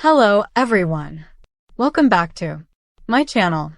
Hello, everyone. Welcome back to my channel.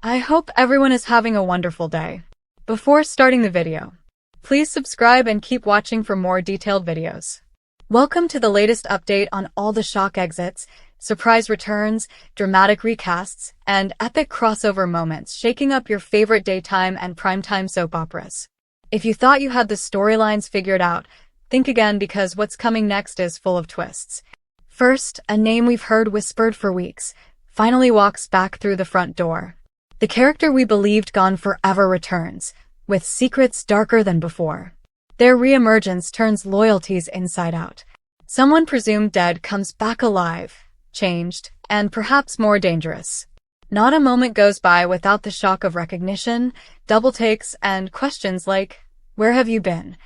I hope everyone is having a wonderful day. Before starting the video, please subscribe and keep watching for more detailed videos. Welcome to the latest update on all the shock exits, surprise returns, dramatic recasts, and epic crossover moments shaking up your favorite daytime and primetime soap operas. If you thought you had the storylines figured out, think again because what's coming next is full of twists. First, a name we've heard whispered for weeks finally walks back through the front door. The character we believed gone forever returns, with secrets darker than before. Their reemergence turns loyalties inside out. Someone presumed dead comes back alive, changed, and perhaps more dangerous. Not a moment goes by without the shock of recognition, double takes, and questions like, "Where have you been?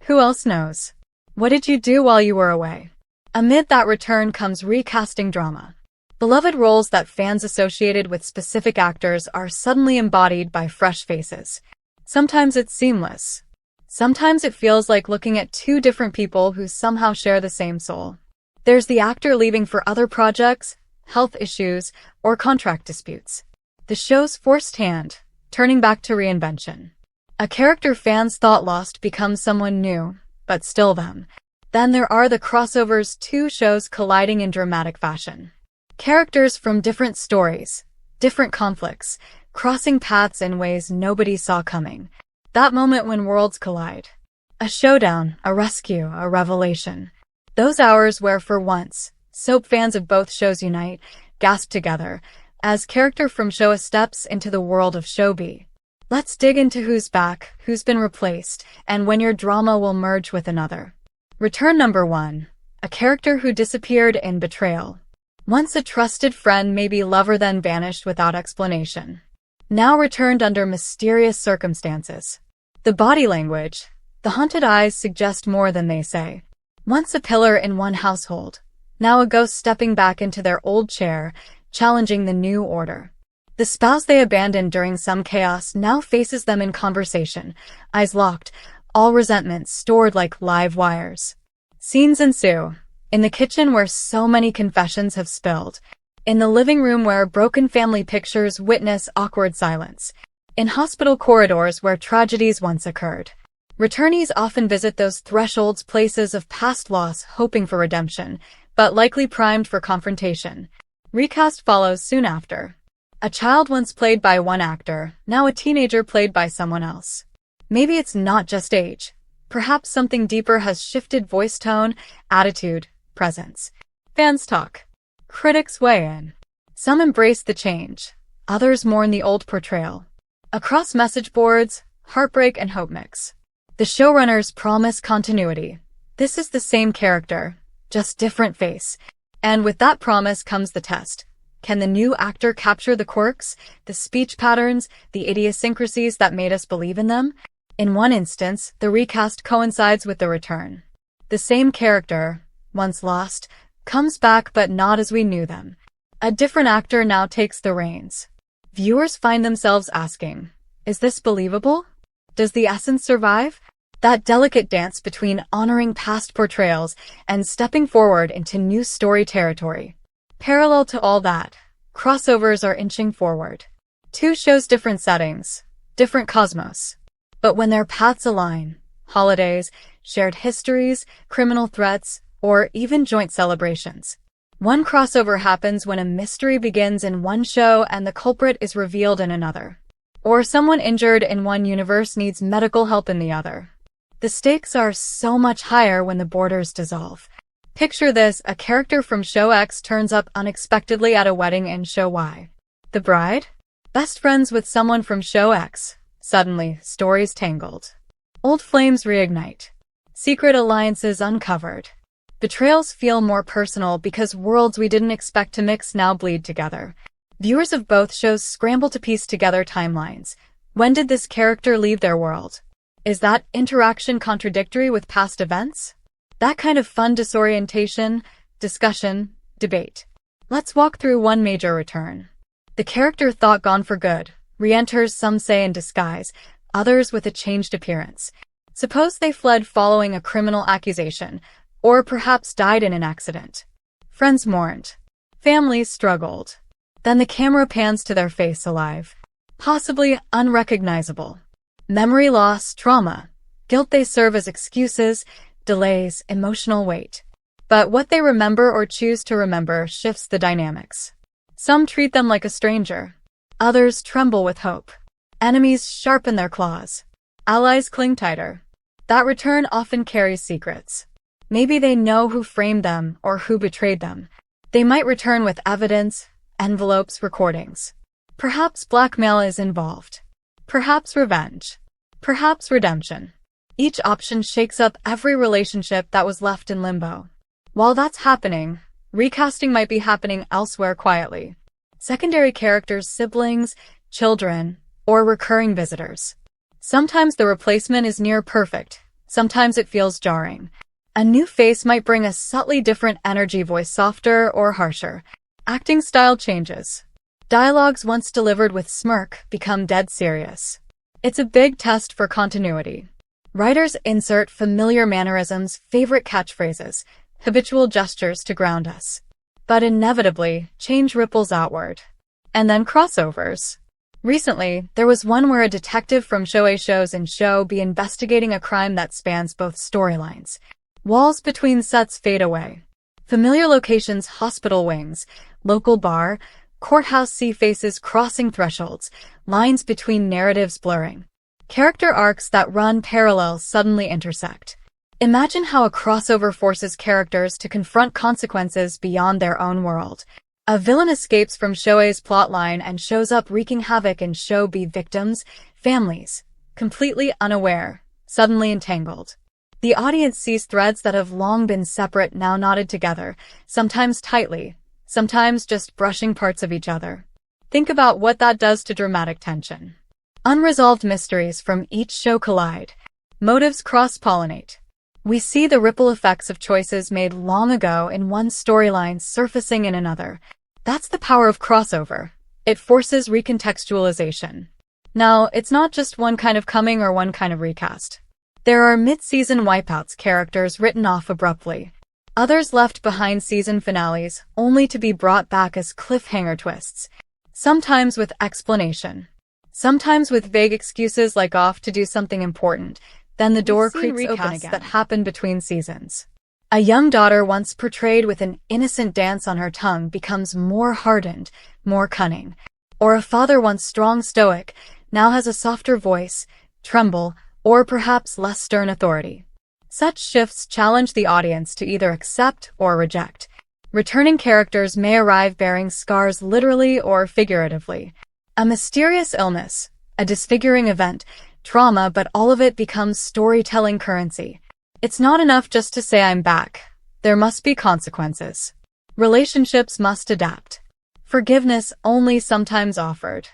Who else knows? What did you do while you were away?" Amid that return comes recasting drama. Beloved roles that fans associated with specific actors are suddenly embodied by fresh faces. Sometimes it's seamless. Sometimes it feels like looking at two different people who somehow share the same soul. There's the actor leaving for other projects, health issues, or contract disputes. The show's forced hand, turning back to reinvention. A character fans thought lost becomes someone new, but still them. Then there are the crossovers, two shows colliding in dramatic fashion. Characters from different stories, different conflicts, crossing paths in ways nobody saw coming. That moment when worlds collide. A showdown, a rescue, a revelation. Those hours where, for once, soap fans of both shows unite, gasp together, as character from show A steps into the world of show B. Let's dig into who's back, who's been replaced, and when your drama will merge with another. Return number 1. A character who disappeared in betrayal. Once a trusted friend, maybe lover, then vanished without explanation. Now returned under mysterious circumstances. The body language, the haunted eyes suggest more than they say. Once a pillar in one household, now a ghost stepping back into their old chair, challenging the new order. The spouse they abandoned during some chaos now faces them in conversation, eyes locked, all resentment stored like live wires. Scenes ensue. In the kitchen where so many confessions have spilled. In the living room where broken family pictures witness awkward silence. In hospital corridors where tragedies once occurred. Returnees often visit those thresholds, places of past loss, hoping for redemption, but likely primed for confrontation. Recast follows soon after. A child once played by one actor, now a teenager played by someone else. Maybe it's not just age. Perhaps something deeper has shifted: voice tone, attitude, presence. Fans talk. Critics weigh in. Some embrace the change. Others mourn the old portrayal. Across message boards, heartbreak and hope mix. The showrunners promise continuity. This is the same character, just different face. And with that promise comes the test. Can the new actor capture the quirks, the speech patterns, the idiosyncrasies that made us believe in them? In one instance, the recast coincides with the return. The same character, once lost, comes back but not as we knew them. A different actor now takes the reins. Viewers find themselves asking, is this believable? Does the essence survive? That delicate dance between honoring past portrayals and stepping forward into new story territory. Parallel to all that, crossovers are inching forward. Two shows, different settings, different cosmos. But when their paths align, holidays, shared histories, criminal threats, or even joint celebrations. One crossover happens when a mystery begins in one show and the culprit is revealed in another. Or someone injured in one universe needs medical help in the other. The stakes are so much higher when the borders dissolve. Picture this: a character from show X turns up unexpectedly at a wedding in show Y. The bride? Best friends with someone from show X. Suddenly, stories tangled. Old flames reignite. Secret alliances uncovered. Betrayals feel more personal because worlds we didn't expect to mix now bleed together. Viewers of both shows scramble to piece together timelines. When did this character leave their world? Is that interaction contradictory with past events? That kind of fun disorientation, discussion, debate. Let's walk through one major return. The character thought gone for good. Re-enters, some say in disguise, others with a changed appearance. Suppose they fled following a criminal accusation, or perhaps died in an accident. Friends mourned. Families struggled. Then the camera pans to their face alive. Possibly unrecognizable. Memory loss, trauma, guilt. They serve as excuses, delays, emotional weight. But what they remember or choose to remember shifts the dynamics. Some treat them like a stranger. Others tremble with hope. Enemies sharpen their claws. Allies cling tighter. That return often carries secrets. Maybe they know who framed them or who betrayed them. They might return with evidence, envelopes, recordings. Perhaps blackmail is involved. Perhaps revenge. Perhaps redemption. Each option shakes up every relationship that was left in limbo. While that's happening, recasting might be happening elsewhere quietly. Secondary characters, siblings, children, or recurring visitors. Sometimes the replacement is near perfect. Sometimes it feels jarring. A new face might bring a subtly different energy, voice softer or harsher. Acting style changes. Dialogues once delivered with smirk become dead serious. It's a big test for continuity. Writers insert familiar mannerisms, favorite catchphrases, habitual gestures to ground us. But inevitably, change ripples outward. And then crossovers. Recently, there was one where a detective from Shoei shows in Show be investigating a crime that spans both storylines. Walls between sets fade away. Familiar locations, hospital wings, local bar, courthouse, see faces crossing thresholds, lines between narratives blurring. Character arcs that run parallel suddenly intersect. Imagine how a crossover forces characters to confront consequences beyond their own world. A villain escapes from Shoei's plotline and shows up wreaking havoc in Show B. Victims, families, completely unaware, suddenly entangled. The audience sees threads that have long been separate now knotted together, sometimes tightly, sometimes just brushing parts of each other. Think about what that does to dramatic tension. Unresolved mysteries from each show collide. Motives cross-pollinate. We see the ripple effects of choices made long ago in one storyline surfacing in another. That's the power of crossover. It forces recontextualization. Now, it's not just one kind of coming or one kind of recast. There are mid-season wipeouts, characters written off abruptly. Others left behind season finales, only to be brought back as cliffhanger twists. Sometimes with explanation. Sometimes with vague excuses like off to do something important. Then the door creaks open again. That happen between seasons. A young daughter once portrayed with an innocent dance on her tongue becomes more hardened, more cunning. Or a father once strong, stoic, now has a softer voice, tremble, or perhaps less stern authority. Such shifts challenge the audience to either accept or reject. Returning characters may arrive bearing scars literally or figuratively. A mysterious illness, a disfiguring event, trauma, but all of it becomes storytelling currency. It's not enough just to say I'm back. There must be consequences. Relationships must adapt. Forgiveness only sometimes offered.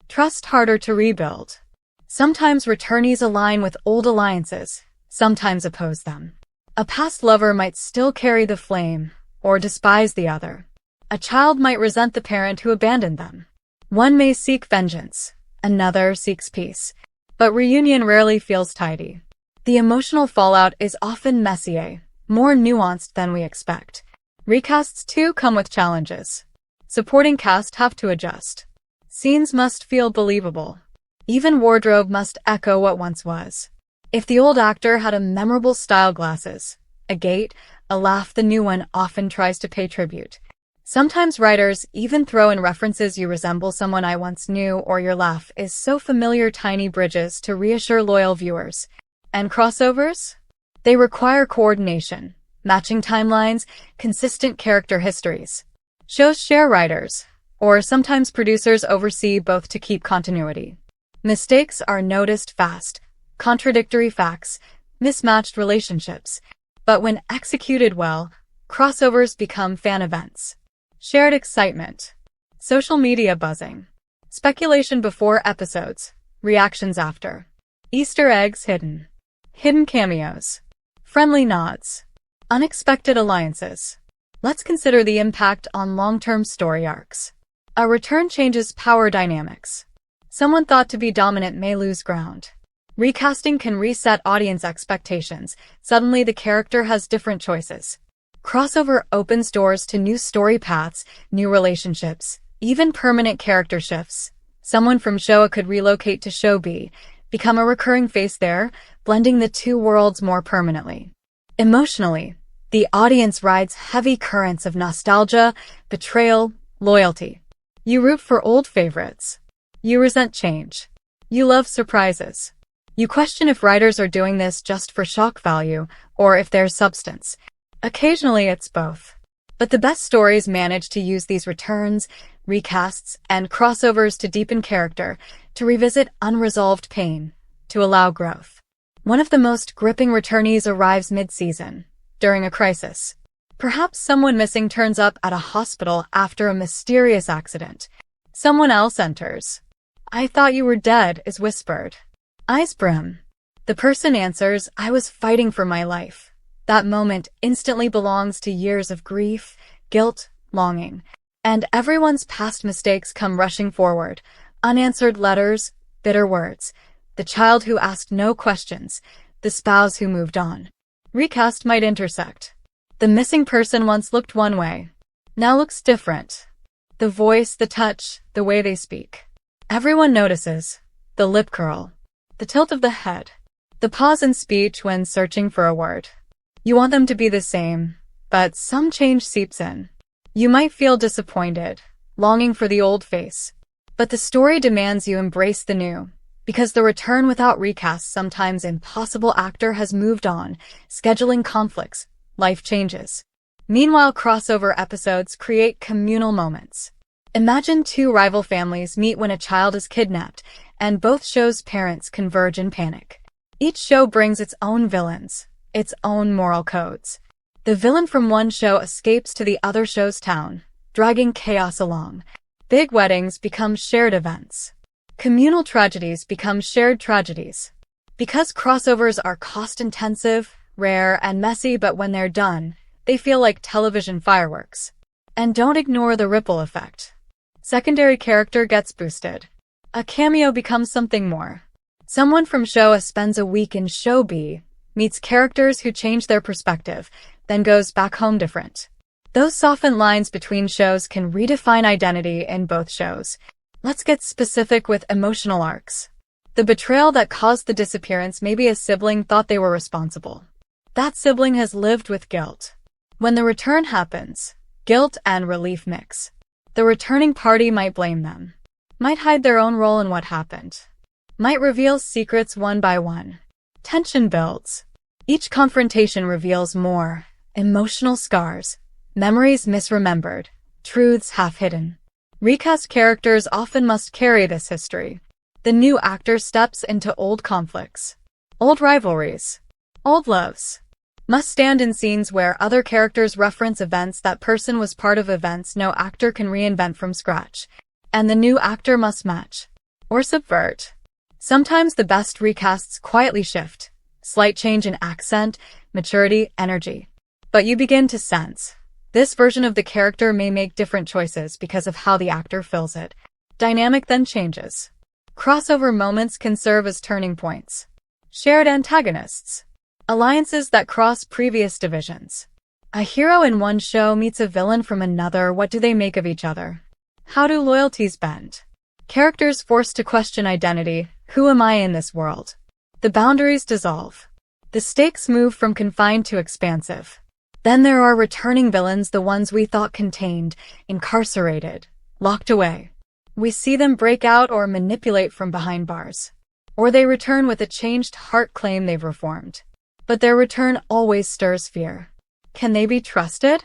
Trust harder to rebuild. Sometimes returnees align with old alliances, sometimes oppose them. A past lover might still carry the flame, or despise the other. A child might resent the parent who abandoned them. One may seek vengeance, another seeks peace. But reunion rarely feels tidy. The emotional fallout is often messier, more nuanced than we expect. Recasts too come with challenges. Supporting cast have to adjust. Scenes must feel believable. Even wardrobe must echo what once was. If the old actor had a memorable style, glasses, a gait, a laugh, the new one often tries to pay tribute. Sometimes writers even throw in references: you resemble someone I once knew, or your laugh is so familiar, tiny bridges to reassure loyal viewers. And crossovers? They require coordination, matching timelines, consistent character histories. Shows share writers, or sometimes producers oversee both to keep continuity. Mistakes are noticed fast, contradictory facts, mismatched relationships. But when executed well, crossovers become fan events. Shared excitement. Social media buzzing. Speculation before episodes. Reactions after. Easter eggs hidden. Hidden cameos. Friendly nods. Unexpected alliances. Let's consider the impact on long-term story arcs. A return changes power dynamics. Someone thought to be dominant may lose ground. Recasting can reset audience expectations. Suddenly the character has different choices. Crossover opens doors to new story paths, new relationships, even permanent character shifts. Someone from show A could relocate to show B, become a recurring face there, blending the two worlds more permanently. Emotionally, the audience rides heavy currents of nostalgia, betrayal, loyalty. You root for old favorites. You resent change. You love surprises. You question if writers are doing this just for shock value or if there's substance. Occasionally it's both. But the best stories manage to use these returns, recasts, and crossovers to deepen character, to revisit unresolved pain, to allow growth. One of the most gripping returnees arrives mid-season, during a crisis. Perhaps someone missing turns up at a hospital after a mysterious accident. Someone else enters. "I thought you were dead," is whispered. Eyes brim. The person answers, "I was fighting for my life." That moment instantly belongs to years of grief, guilt, longing. And everyone's past mistakes come rushing forward. Unanswered letters, bitter words. The child who asked no questions. The spouse who moved on. Recast might intersect. The missing person once looked one way. Now looks different. The voice, the touch, the way they speak. Everyone notices. The lip curl. The tilt of the head. The pause in speech when searching for a word. You want them to be the same, but some change seeps in. You might feel disappointed, longing for the old face. But the story demands you embrace the new, because the return without recast, sometimes impossible actor has moved on, scheduling conflicts, life changes. Meanwhile, crossover episodes create communal moments. Imagine two rival families meet when a child is kidnapped, and both shows' parents converge in panic. Each show brings its own villains, its own moral codes. The villain from one show escapes to the other show's town, dragging chaos along. Big weddings become shared events. Communal tragedies become shared tragedies. Because crossovers are cost-intensive, rare, and messy, but when they're done, they feel like television fireworks. And don't ignore the ripple effect. Secondary character gets boosted. A cameo becomes something more. Someone from show A spends a week in show B, meets characters who change their perspective, then goes back home different. Those softened lines between shows can redefine identity in both shows. Let's get specific with emotional arcs. The betrayal that caused the disappearance. Maybe a sibling thought they were responsible. That sibling has lived with guilt. When the return happens, guilt and relief mix. The returning party might blame them, might hide their own role in what happened, might reveal secrets one by one. Tension builds. Each confrontation reveals more. Emotional scars, memories misremembered, truths half-hidden. Recast characters often must carry this history. The new actor steps into old conflicts, old rivalries, old loves. Must stand in scenes where other characters reference events. That person was part of events no actor can reinvent from scratch. And the new actor must match or subvert. Sometimes the best recasts quietly shift. Slight change in accent, maturity, energy. But you begin to sense. This version of the character may make different choices because of how the actor fills it. Dynamic then changes. Crossover moments can serve as turning points. Shared antagonists. Alliances that cross previous divisions. A hero in one show meets a villain from another. What do they make of each other? How do loyalties bend? Characters forced to question identity. Who am I in this world? The boundaries dissolve. The stakes move from confined to expansive. Then there are returning villains, the ones we thought contained, incarcerated, locked away. We see them break out or manipulate from behind bars. Or they return with a changed heart, claim they've reformed. But their return always stirs fear. Can they be trusted?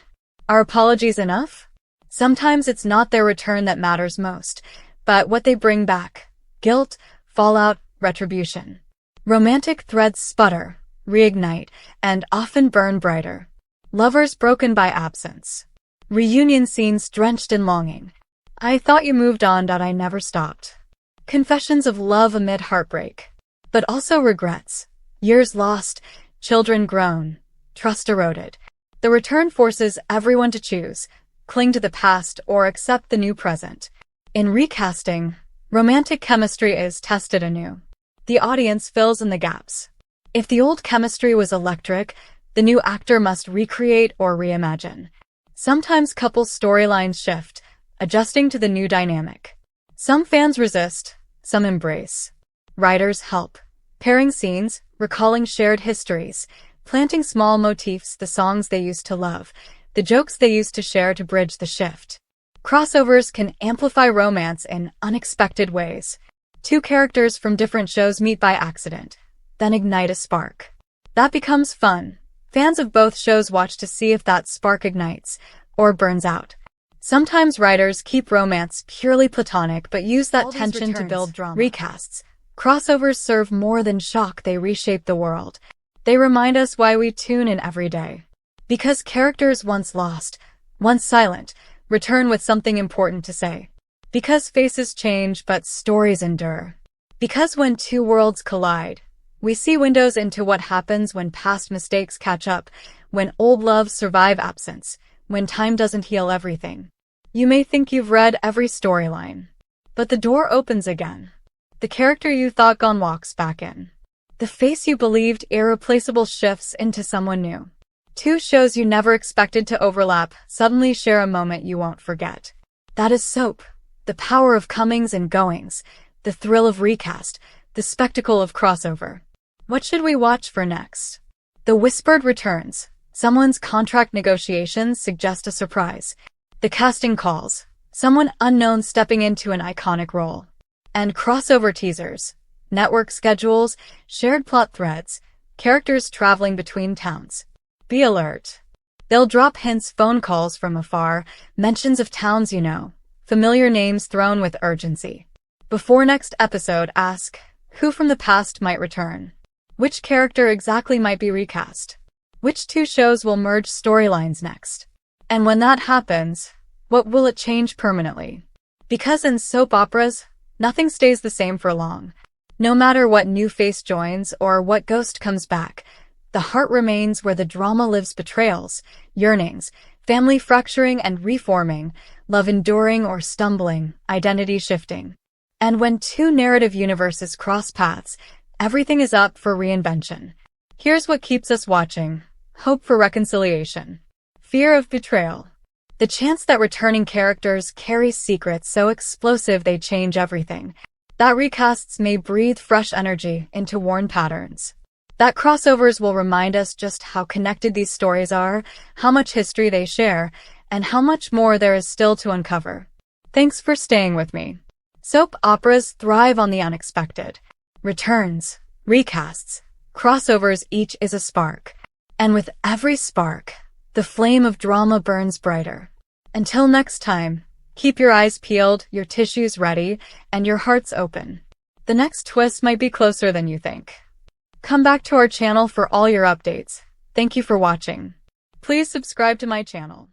Are apologies enough? Sometimes it's not their return that matters most, but what they bring back. Guilt, fallout, retribution. Romantic threads sputter, reignite, and often burn brighter. Lovers broken by absence. Reunion scenes drenched in longing. I thought you moved on. I never stopped. Confessions of love amid heartbreak. But also regrets. Years lost, children grown, trust eroded. The return forces everyone to choose, cling to the past or accept the new present. In recasting, romantic chemistry is tested anew. The audience fills in the gaps. If the old chemistry was electric, The new actor must recreate or reimagine. Sometimes couples' storylines shift, adjusting to the new dynamic. Some fans resist, some embrace. Writers help, pairing scenes, recalling shared histories, planting small motifs, the songs they used to love, the jokes they used to share to bridge the shift. Crossovers can amplify romance in unexpected ways. Two characters from different shows meet by accident, then ignite a spark. That becomes fun. Fans of both shows watch to see if that spark ignites or burns out. Sometimes writers keep romance purely platonic but use that tension to build drama. Recasts. Crossovers serve more than shock, they reshape the world. They remind us why we tune in every day. Because characters once lost, once silent, return with something important to say. Because faces change but stories endure. Because when two worlds collide, we see windows into what happens when past mistakes catch up, when old loves survive absence, when time doesn't heal everything. You may think you've read every storyline, but the door opens again. The character you thought gone walks back in. The face you believed irreplaceable shifts into someone new. Two shows you never expected to overlap suddenly share a moment you won't forget. That is Soap. The power of comings and goings, the thrill of recast, the spectacle of crossover. What should we watch for next? The whispered returns. Someone's contract negotiations suggest a surprise. The casting calls. Someone unknown stepping into an iconic role. And crossover teasers. Network schedules, shared plot threads, characters traveling between towns. Be alert. They'll drop hints, phone calls from afar, mentions of towns you know, familiar names thrown with urgency. Before next episode, ask, who from the past might return? Which character exactly might be recast? Which two shows will merge storylines next? And when that happens, what will it change permanently? Because in soap operas, nothing stays the same for long. No matter what new face joins or what ghost comes back, the heart remains where the drama lives. Betrayals, yearnings, family fracturing and reforming, love enduring or stumbling, identity shifting. And when two narrative universes cross paths, everything is up for reinvention. Here's what keeps us watching: hope for reconciliation, fear of betrayal, the chance that returning characters carry secrets so explosive they change everything, that recasts may breathe fresh energy into worn patterns, that crossovers will remind us just how connected these stories are, how much history they share, and how much more there is still to uncover. Thanks for staying with me. Soap operas thrive on the unexpected. Returns, recasts, crossovers, each is a spark. And with every spark, the flame of drama burns brighter. Until next time, keep your eyes peeled, your tissues ready, and your hearts open. The next twist might be closer than you think. Come back to our channel for all your updates. Thank you for watching. Please subscribe to my channel.